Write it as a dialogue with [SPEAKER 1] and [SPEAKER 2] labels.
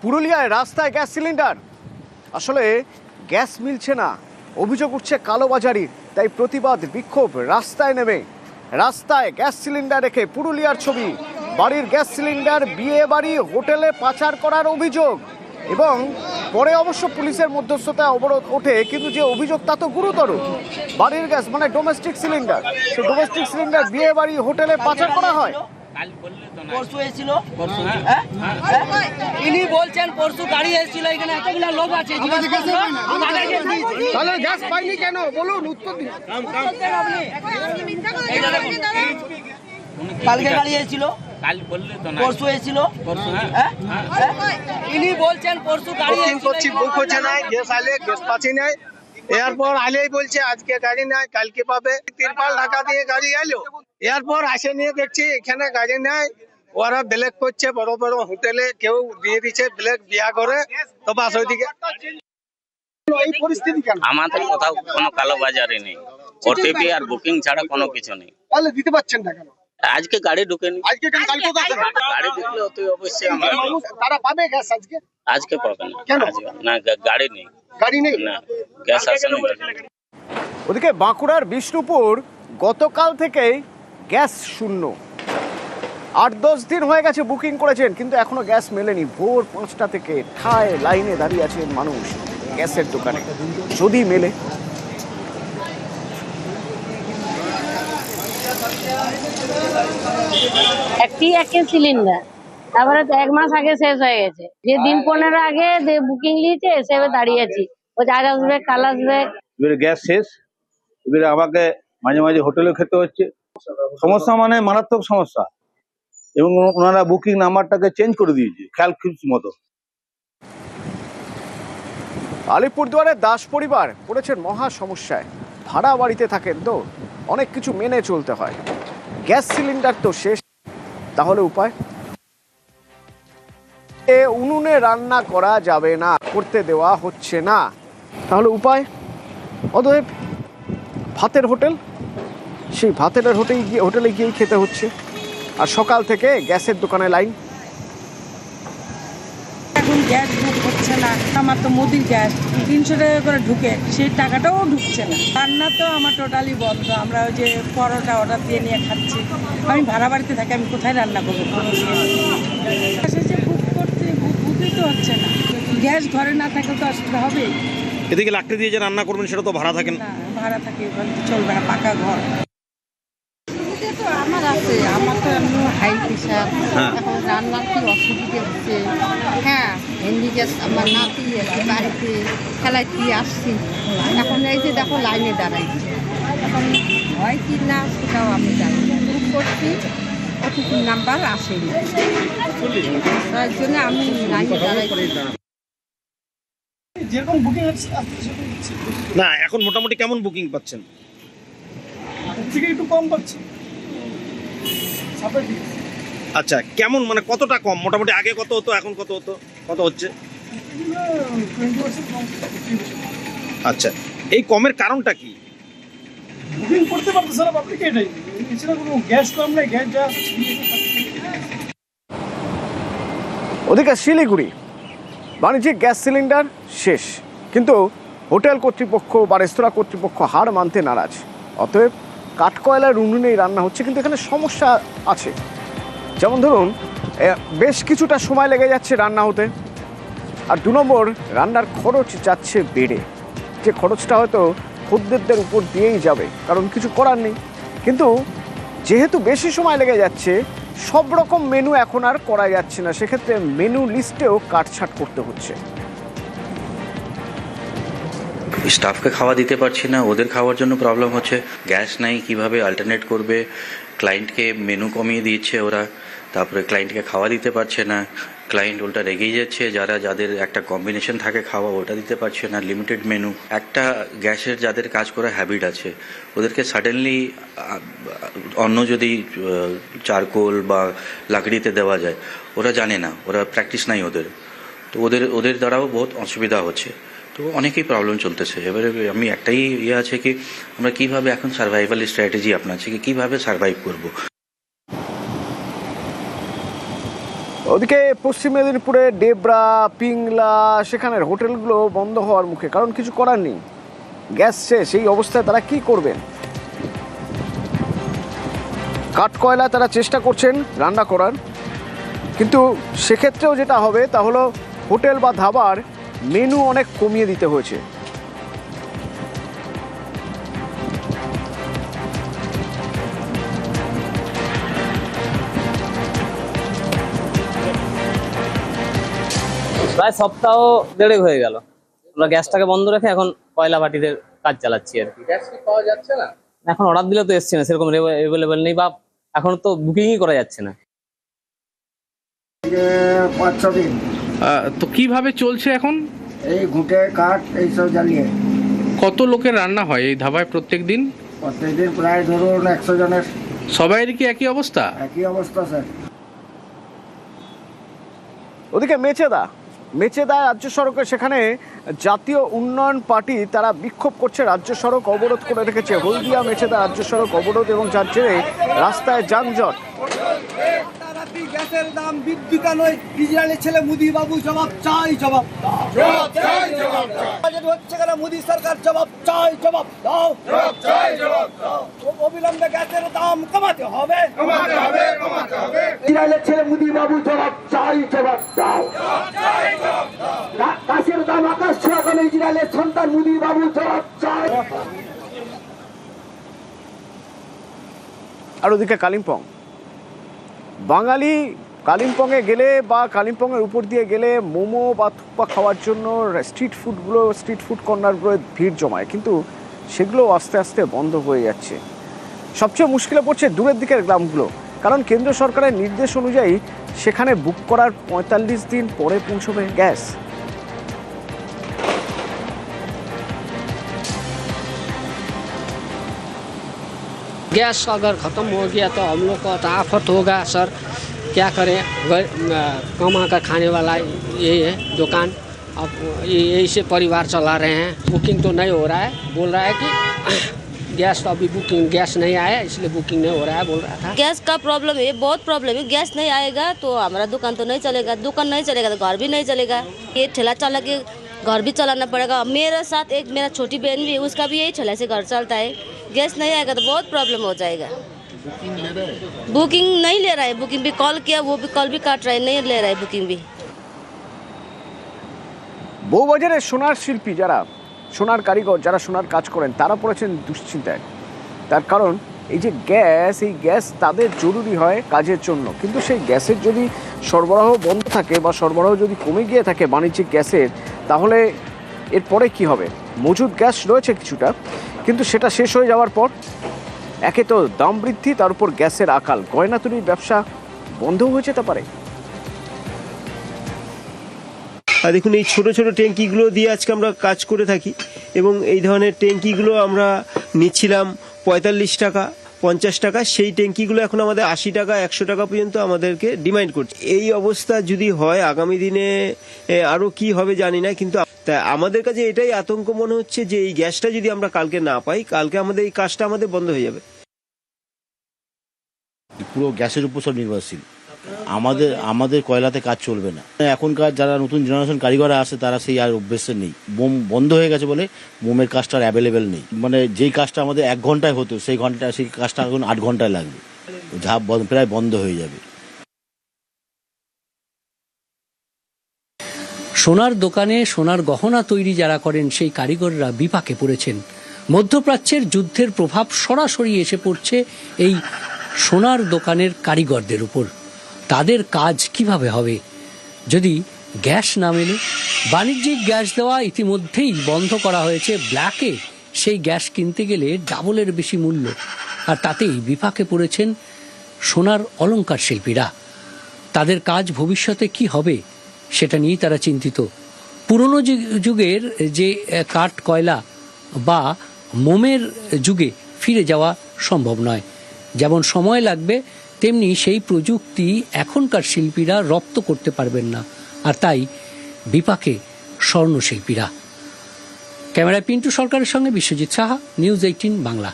[SPEAKER 1] পুরুলিয়ায় রাস্তায় gas cylinder, আসলে গ্যাস মিলছে না, অভিযোগ উঠছে কালোবাজারির। তাই প্রতিবাদ বিক্ষোভ রাস্তায় নেমে। রাস্তায় গ্যাস সিলিন্ডার রেখে পুরুলিয়ার ছবি, বাড়ির গ্যাস সিলিন্ডার বিয়ে বাড়ি হোটেলে পাচার করার অভিযোগ। এবং পরে অবশ্য পুলিশের মধ্যস্থতায় অবরোধ ওঠে, কিন্তু যে অভিযোগ তা তো গুরুতর। বাড়ির গ্যাস মানে ডোমেস্টিক সিলিন্ডার, সেই ডোমেস্টিক সিলিন্ডার বিয়ে বাড়ি হোটেলে পাচার করা হয়।
[SPEAKER 2] পরশু এসেছিল, ইনি বলছেন পরশু গাড়ি এসেছিল, এখানে এতগুলা লোক আছে,
[SPEAKER 1] তাহলে গ্যাস পাইনি কেন বলুন, উত্তর দিন।
[SPEAKER 2] কালকে গাড়ি এসেছিল, পরশু এসেছিল, ইনি বলছেন পরশু গাড়ি
[SPEAKER 3] করছি বুক হচ্ছে না, গ্যাস আলে গ্যাস পাচ্ছি নাই। এরপর আলেই বলছে আজকে গাড়ি নাই, কালকে পাবে। তিরপাল ঢাকা দিয়ে গাড়ি এলো, এরপর আসে নিয়ে দেখছি এখানে গাড়ি নাই। ওরা ব্ল্যাক করছে, বড় বড় হোটেলে কেউ দিয়ে দিচ্ছে ব্ল্যাক বিয়া করে। তো বাস ওইদিকে এই পরিস্থিতি কেন?
[SPEAKER 4] আমাদের কোথাও কোনো কালোবাজারি নেই, ওটিপি আর বুকিং ছাড়া কোনো কিছু নেই।
[SPEAKER 3] তাহলে দিতে পারছেন না কেন?
[SPEAKER 4] আজকে গাড়ি ঢুকেনি,
[SPEAKER 3] আজকে কেন, কালকে তো আসে না।
[SPEAKER 4] গাড়ি ঢুকলে অতি অবশ্যই আমরা
[SPEAKER 3] তারা পাবে গ্যাস আজকে?
[SPEAKER 4] আজকে পাবে না।
[SPEAKER 3] কেন?
[SPEAKER 4] আজকে না, গাড়ি নেই,
[SPEAKER 3] গাড়ি নেই,
[SPEAKER 4] না গ্যাস আসেনি।
[SPEAKER 1] ওদিকে বাঁকুড়ার বিষ্ণুপুর গতকাল থেকেই গ্যাস শূন্য। 8-10 দিন হয়ে গেছে বুকিং করেছেন, কিন্তু এখনো গ্যাস মেলেনি। ভোর 5টা থেকে ঠায় লাইনে দাঁড়িয়ে আছেন মানুষ গ্যাসের দোকানে, যদি মেলে।
[SPEAKER 5] একটি সিলিন্ডার, তারপরে 1 মাস আগে শেষ হয়ে গেছে। যে দিন 15 আগে বুকিং নিয়েছে এসে দাঁড়িয়ে আছি, ও আজ আসবে কাল আসবে।
[SPEAKER 6] এবারে গ্যাস শেষ, এবারে আমাকে মাঝে মাঝে হোটেলে খেতে হচ্ছে। সমস্যা মানে মারাত্মক সমস্যা, এবং ওনারা বুকিং নাম্বারটাকে চেঞ্জ করে দিয়েছে খেয়াল মতো।
[SPEAKER 1] আলিপুরদুয়ারের দাস পরিবার পড়েছেন মহা সমস্যায়। ভাড়া বাড়িতে থাকেন তো অনেক কিছু মেনে চলতে হয়। গ্যাস সিলিন্ডার তো শেষ, তাহলে উপায়? উনুনে রান্না করা যাবে না, করতে দেওয়া হচ্ছে না, তাহলে উপায়? অতএব ভাতের হোটেল, সেই ভাতের হোটেলে গিয়েই খেতে হচ্ছে। আর সকাল থেকে গ্যাসের দোকানে লাইন।
[SPEAKER 7] এখন গ্যাস বুক হচ্ছে না, আমার তো মোদির গ্যাস 300 টাকা করে ঢুকে, সেই টাকাটাও ঢুকছে না। রান্না তো আমার টোটালি বন্ধ, আমরা ওই যে পরোটা অর্ডার দিয়ে নিয়ে খাচ্ছি। আমি ভাড়া বাড়িতে থাকি, আমি কোথায় রান্না করবো? যে বুক করতে বুকই তো হচ্ছে না, গ্যাস ঘরে না থাকলে তো অসুবিধা হবে।
[SPEAKER 8] এদিকে লাকড়ি দিয়ে যে রান্না করবেন সেটা তো ভাড়া থাকেন
[SPEAKER 7] না, ভাড়া থাকে, ওখানে তো চলবে না, পাকা ঘর।
[SPEAKER 9] তো আমার আছে, আমার তো হাই প্রেশার, এখন রান্নার কি অসুবিধা হচ্ছে। হ্যাঁ, হেন্ডি গ্যাস আমার নাতি বাড়িতে খেলায় দিয়ে আসছি, এখন এই যে দেখো লাইনে দাঁড়াইছি, এখন হয় কি না সেটাও আমি জানি। বুক করছি, ওটিপি নাম্বার আসেনি, তার জন্য আমি লাইনে দাঁড়াইছি।
[SPEAKER 3] যেরকম বুকিং
[SPEAKER 8] না। এখন মোটামুটি কেমন বুকিং পাচ্ছেন?
[SPEAKER 3] থেকে একটু কম পাচ্ছি।
[SPEAKER 8] আচ্ছা, কেমন মানে কতটা কম? মোটামুটি আগে কত হতো, এখন কত হতো, কত হচ্ছে? আচ্ছা, এই কমের কারণটা কি?
[SPEAKER 3] বুকিং করতে পারতেছে না পাবলিক, এটাই। এছাড়া কোনো গ্যাস কম নাই, গ্যাস যা আছে।
[SPEAKER 1] ওদিকে শিলিগুড়ি বাণিজ্যিক গ্যাস সিলিন্ডার শেষ, কিন্তু হোটেল কর্তৃপক্ষ বা রেস্তোরাঁ কর্তৃপক্ষ হার মানতে নারাজ। অতএব কাঠকয়লার উনুনেই রান্না হচ্ছে, কিন্তু এখানে সমস্যা আছে। যেমন ধরুন, বেশ কিছুটা সময় লেগে যাচ্ছে রান্না হতে। আর 2 নম্বর, রান্নার খরচ যাচ্ছে বেড়ে, যে খরচটা হয়তো খদ্দেরদের উপর দিয়েই যাবে, কারণ কিছু করার নেই। কিন্তু যেহেতু বেশি সময় লেগে যাচ্ছে, সব রকম মেনু এখন আর করা যাচ্ছে না, সেক্ষেত্রে মেনু লিস্টেও কাটছাট করতে হচ্ছে।
[SPEAKER 10] স্টাফকে খাওয়া দিতে পারছি না, ওদের খাওয়ার জন্য প্রবলেম হচ্ছে। গ্যাস নাই, কিভাবে অল্টারনেট করবে? ক্লায়েন্টকে মেনু কমিয়ে দিচ্ছে ওরা, তারপরে ক্লায়েন্টকে খাওয়া দিতে পারছে না। ক্লায়েন্ট উল্টা রেগেই যাচ্ছে, যাদের একটা কম্বিনেশন থাকে খাওয়া, ওটা দিতে পারছে না, লিমিটেড মেনু। একটা গ্যাসের যাদের কাজ করার হ্যাবিট আছে, ওদেরকে সাডেনলি অন্য যদি চারকোল বা লাকড়িতে দেওয়া যায়, ওরা জানে না, ওরা প্র্যাকটিস নাই ওদের, তো ওদের দ্বারাও বহুত অসুবিধা হচ্ছে। তো অনেকই প্রবলেম চলতেছে। এবারে আমি একটাই আছে কি, আমরা কিভাবে এখন সার্ভাইভাল স্ট্র্যাটেজি আপনাচ্ছি, কিভাবে সার্ভাইভ করব।
[SPEAKER 1] ওদিকে পশ্চিম মেদিনীপুরে ডেবরা, পিংলা সেখানের হোটেলগুলো বন্ধ হওয়ার মুখে, কারণ কিছু করার নেই, গ্যাস শেষ। এই অবস্থায় তারা কি করবেন? কাঠকয়লা তারা চেষ্টা করছেন রান্না করার, কিন্তু সেক্ষেত্রেও যেটা হবে তা হলো হোটেল বা ধাবার মেনু অনেক কমিয়ে দিতে হয়েছে।
[SPEAKER 11] প্রায় সপ্তাহ দেড়েক হয়ে গেল আমরা গ্যাসটাকে বন্ধ রেখে এখন কয়লা ভাটিতে কাজ চালাচ্ছি আর কি।
[SPEAKER 1] গ্যাস কি পাওয়া যাচ্ছে না?
[SPEAKER 11] এখন অর্ডার দিলে তো এসছে না, সেরকম অ্যাভেলেবেল নেই, বা এখন তো বুকিংই করা যাচ্ছে না।
[SPEAKER 12] 5-6 দিন।
[SPEAKER 13] তো কিভাবে চলছে এখন?
[SPEAKER 12] এই ঘুঁটে কাঠ এইসব জ্বালিয়ে।
[SPEAKER 13] কত লোকের রান্না হয় এই ধাবায় প্রত্যেকদিন?
[SPEAKER 12] প্রত্যেকদিন প্রায় ধরুন 100 জনের।
[SPEAKER 13] সবাইয়ের কি একই অবস্থা?
[SPEAKER 12] একই অবস্থা স্যার।
[SPEAKER 1] ওদিকে মেচেদা রাজ্য সড়কে, সেখানে জাতীয় উন্নয়ন পার্টি তারা বিক্ষোভ করছে, রাজ্য সড়ক অবরোধ করে রেখেছে। হলদিয়া মেচেদা রাজ্য সড়ক অবরোধ এবং যার জেরে রাস্তায় যানজট।
[SPEAKER 2] গ্যাসের দাম বৃদ্ধিকা নয়, ইসরায়েলের ছেলে মোদি বাবু জবাব চাই, জবাব হচ্ছে কেন? মোদি সরকার জবাব চাই, জবাব দাও, অবিলম্বে গ্যাসের দাম কমাতে হবে। ইসরায়েলের ছেলে মোদি বাবু জবাব চাই, জবাব দাও। গ্যাসের দাম আকাশ ছোঁয়া কেন? ইসরায়েলের সন্তান মোদি বাবু জবাব চাই।
[SPEAKER 1] আর ওদিকে কালিম্পং, বাঙালি কালিম্পংয়ে গেলে বা কালিম্পংয়ের উপর দিয়ে গেলে মোমো বা থুপ্পা খাওয়ার জন্য স্ট্রিট ফুড কর্নারগুলো ভিড় জমায়, কিন্তু সেগুলো আস্তে আস্তে বন্ধ হয়ে যাচ্ছে। সবচেয়ে মুশকিলে পড়ছে দূরের দিকের গ্রামগুলো, কারণ কেন্দ্র সরকারের নির্দেশ অনুযায়ী সেখানে বুক করার 45 দিন পরে পৌঁছবে গ্যাস।
[SPEAKER 14] गैस अगर ख़त्म हो गया तो हम लोग को तो आफत होगा सर, क्या करें? कमा कर खाने वाला यही है दुकान, अब यही से परिवार चला रहे हैं। बुकिंग तो नहीं हो रहा है, बोल रहा है कि गैस तो अभी बुकिंग गैस नहीं आया इसलिए बुकिंग नहीं हो रहा है, बोल रहा था।
[SPEAKER 15] गैस का प्रॉब्लम है, बहुत प्रॉब्लम है। गैस नहीं आएगा तो हमारा दुकान तो नहीं चलेगा, दुकान नहीं चलेगा तो घर भी नहीं चलेगा। ये ठेला चला के घर भी चलाना पड़ेगा। मेरे साथ एक मेरा छोटी बहन भी है, उसका भी यही ठेला से घर चलता है। गैस नहीं आएगा तो बहुत प्रॉब्लम हो जाएगा। बुकिंग नहीं ले रहा है, बुकिंग भी कॉल किया, वो भी कॉल भी काट रहा है, नहीं ले रहा है बुकिंग भी।
[SPEAKER 1] বউবাজারে সোনার শিল্পী, যারা সোনার কারিগর, যারা সোনার কাজ করেন, তারা পড়েছেন দুশ্চিন্তায়। তার কারণ এই যে গ্যাস, এই গ্যাস তাদের জরুরি হয় কাজের জন্য, কিন্তু সেই গ্যাসের যদি সরবরাহ বন্ধ থাকে বা সরবরাহ যদি কমে গিয়ে থাকে বাণিজ্যিক গ্যাসের, তাহলে এরপরে কি হবে? মজুদ গ্যাস রয়েছে কিছুটা, কিন্তু সেটা শেষ হয়ে যাওয়ার পর একে তো দাম বৃদ্ধি, তার উপর গ্যাসের আকাল, গয়না তৈরির ব্যবসা বন্ধ হয়ে যেতে পারে।
[SPEAKER 16] আর দেখুন এই ছোট ছোট ট্যাঙ্কিগুলো দিয়ে আজকে আমরা কাজ করে থাকি, এবং এই ধরনের ট্যাঙ্কিগুলো আমরা নিচ্ছিলাম 45 টাকা 50 টাকা, সেই ট্যাঙ্কিগুলো এখন আমাদের 80 টাকা 100 টাকা পর্যন্ত আমাদেরকে ডিমান্ড করছে। এই অবস্থা যদি হয় আগামী দিনে আরও কি হবে জানি না, কিন্তু আমাদের কাছে এটাই আতঙ্ক মনে হচ্ছে যে এই গ্যাসটা যদি আমরা কালকে না পাই, কালকে আমাদের এই কাজটা আমাদের বন্ধ হয়ে যাবে।
[SPEAKER 17] পুরো গ্যাসের উপর সব নির্ভরশীল, আমাদের কয়লাতে কাজ চলবে না। এখনকার যারা নতুন জেনারেশন কারিগররা আছে তারা সেই আর অভ্যেসে নেই। মোম বন্ধ হয়ে গেছে বলে মোমের কাজটা আর অ্যাভেলেবেল নেই। মানে যেই কাজটা আমাদের 1 ঘন্টায় হতো সেই কাজটা এখন 8 ঘন্টায় লাগবে, ঝাপ প্রায় বন্ধ হয়ে যাবে।
[SPEAKER 18] সোনার দোকানে সোনার গহনা তৈরি যারা করেন সেই কারিগররা বিপাকে পড়েছেন। মধ্যপ্রাচ্যের যুদ্ধের প্রভাব সরাসরি এসে পড়ছে এই সোনার দোকানের কারিগরদের উপর। তাদের কাজ কিভাবে হবে যদি গ্যাস না মেলে? বাণিজ্যিক গ্যাস দেওয়া ইতিমধ্যেই বন্ধ করা হয়েছে, ব্ল্যাকে সেই গ্যাস কিনতে গেলে ডাবলের বেশি মূল্য, আর তাতেই বিপাকে পড়েছেন সোনার অলংকার শিল্পীরা। তাদের কাজ ভবিষ্যতে কি হবে সেটা নিয়েই তারা চিন্তিত। পুরনো যুগের যে কাঠ কয়লা বা মোমের যুগে ফিরে যাওয়া সম্ভব নয়। যেমন সময় লাগবে, তেমনি সেই প্রযুক্তি এখনকার শিল্পীরা রপ্ত করতে পারবেন না, আর তাই বিপাকে স্বর্ণশিল্পীরা। ক্যামেরায় পিন্টু সরকারের সঙ্গে বিশ্বজিৎ সাহা, নিউজ 18 বাংলা।